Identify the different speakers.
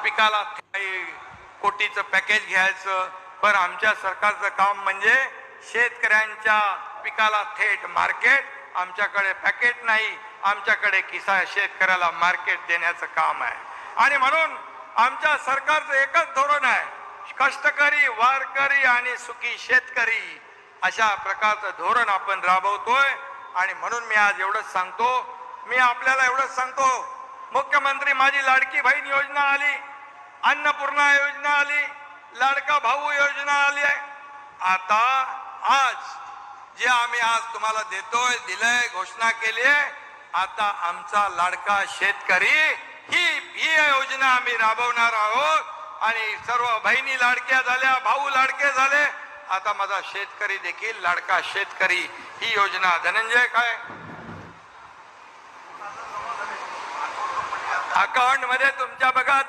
Speaker 1: पिकाला काही कोटीचं पॅकेज घ्यायचं, पण आमच्या सरकारचं काम म्हणजे शेतकऱ्यांच्या पिकाला थेट मार्केट. आमच्याकडे पॅकेट नाही, आमच्याकडे शेतकऱ्याला मार्केट देण्याचं काम आहे. आणि म्हणून आमच्या सरकारचं एकच धोरण आहे, कष्टकरी, वारकरी आणि सुखी शेतकरी, अशा प्रकारचं धोरण आपण राबवतोय. आणि म्हणून मी आज एवढंच सांगतो, मी आपल्याला एवढंच सांगतो, मुख्यमंत्री माझी लाडकी बहीण योजना आली, अन्नपूर्णा योजना आली, लाडका भाऊ योजना आली आहे. आता आज जे आम्ही आज तुम्हाला देतोय, दिलंय, घोषणा केली आहे, आता आमचा लाडका शेतकरी ही योजना आम्ही राबवणार आहोत. आणि सर्व बहिणी लाडक्या झाल्या, भाऊ लाडके झाले, आता माझा शेतकरी देखील लाडका शेतकरी ही योजना. धनंजय काय अकाउंट मध्ये तुमच्या बघा